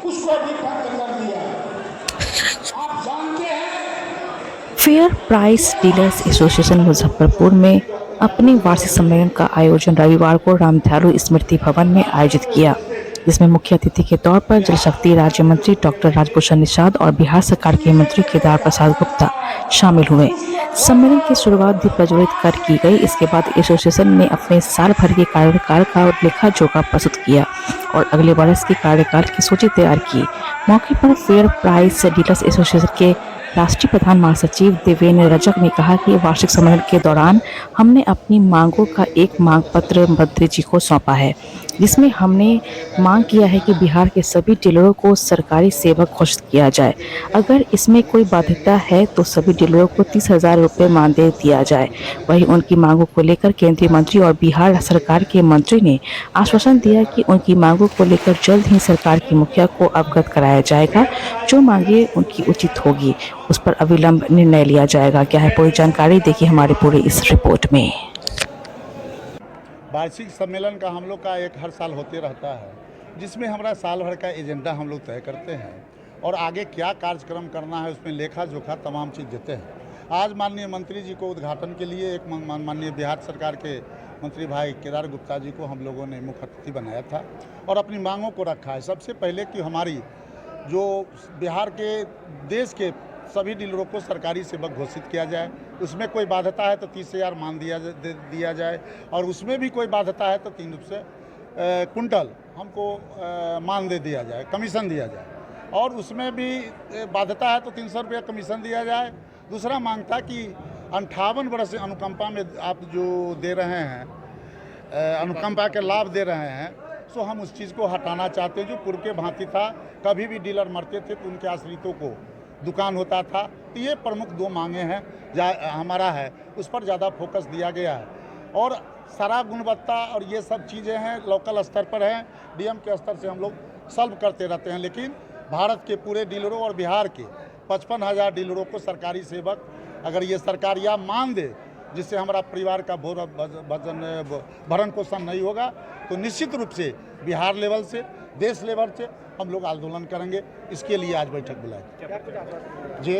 उसको भी खत्म कर दिया। आप जानते हैं fair price dealers association Muzaffarpur में अपने वार्षिक सम्मेलन का आयोजन रविवार को रामदयालु स्मृति भवन में आयोजित किया, जिसमें मुख्य अतिथि के तौर पर जल शक्ति राज्य मंत्री डॉक्टर राजभूषण निषाद और बिहार सरकार के मंत्री केदार प्रसाद गुप्ता शामिल हुए। सम्मेलन की शुरुआत दीप प्रज्वलित कर की गई। इसके बाद एसोसिएशन ने अपने साल भर के कार्यकाल का लेखा जोखा प्रस्तुत किया और अगले वर्ष के कार्यकाल की सूची तैयार की। मौके पर फेयर प्राइस डीलर्स एसोसिएशन के राष्ट्रीय प्रधान महासचिव देवेंद्र रजक ने कहा कि वार्षिक सम्मेलन के दौरान हमने अपनी मांगों का एक मांग पत्र मंत्री जी को सौंपा है, जिसमें हमने मांग किया है कि बिहार के सभी डीलरों को सरकारी सेवक घोषित किया जाए। अगर इसमें कोई बाध्यता है तो सभी डीलरों को 30,000 रुपये मानदेय दिया जाए। वहीं उनकी मांगों को लेकर केंद्रीय मंत्री और बिहार सरकार के मंत्री ने आश्वासन दिया कि उनकी मांगों को लेकर जल्द ही सरकार की मुखिया को अवगत कराया जाएगा। जो मांगे उनकी उचित होगी उस पर अविलंब निर्णय लिया जाएगा। क्या है पूरी जानकारी, देखिए हमारे पूरे इस रिपोर्ट में। वार्षिक सम्मेलन का हम लोग का एक हर साल होते रहता है, जिसमें हमारा साल भर का एजेंडा हम लोग तय करते हैं और आगे क्या कार्यक्रम करना है उसमें लेखा जोखा तमाम चीज़ देते हैं। आज माननीय मंत्री जी को उद्घाटन के लिए एक माननीय बिहार सरकार के मंत्री भाई केदार गुप्ता जी को हम लोगों ने मुख्य अतिथि बनाया था और अपनी मांगों को रखा है। सबसे पहले कि हमारी जो बिहार के देश के सभी डीलरों को सरकारी सेवक घोषित किया जाए, उसमें कोई बाध्यता है तो 30,000 मान दिया जाए और उसमें भी कोई बाध्यता है तो 3 रुपये कुंटल हमको मानदेय दिया जाए, कमीशन दिया जाए और उसमें भी बाध्यता है तो 300 रुपये कमीशन दिया जाए। दूसरा मांग था कि 58 वर्ष से अनुकंपा में आप जो दे रहे हैं, अनुकंपा के लाभ दे रहे हैं, सो हम उस चीज़ को हटाना चाहते हैं। जो पूर्व के भांति था, कभी भी डीलर मरते थे तो उनके आश्रितों को दुकान होता था। तो ये प्रमुख 2 मांगे हैं हमारा है, उस पर ज़्यादा फोकस दिया गया है और सारा गुणवत्ता और ये सब चीज़ें हैं लोकल स्तर पर हैं, डीएम के स्तर से हम लोग सॉल्व करते रहते हैं। लेकिन भारत के पूरे डीलरों और बिहार के 55,000 डीलरों को सरकारी सेवक अगर ये सरकार या मान दे, जिससे हमारा परिवार का भरण पोषण नहीं होगा, तो निश्चित रूप से बिहार लेवल से, देश लेवल से हम लोग आंदोलन करेंगे। इसके लिए आज बैठक बुलाई जी।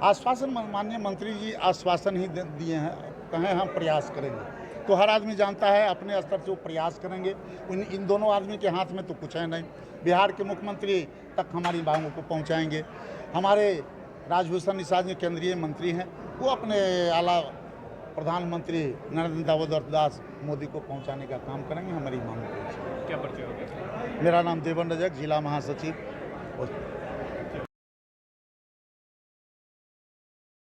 आश्वासन माननीय मंत्री जी आश्वासन ही दिए हैं, कहें हम प्रयास करेंगे तो हर आदमी जानता है अपने स्तर से वो प्रयास करेंगे। इन दोनों आदमी के हाथ में तो कुछ है नहीं। बिहार के मुख्यमंत्री तक हमारी मांगों को पहुंचाएंगे। हमारे राजभूषण निषाद जी केंद्रीय मंत्री हैं, वो अपने आला प्रधानमंत्री नरेंद्र दामोदर दास मोदी को पहुंचाने का काम करेंगे। हमारी मांग क्या परिचय होगा? मेरा नाम देवेंद्र रजक, जिला महासचिव।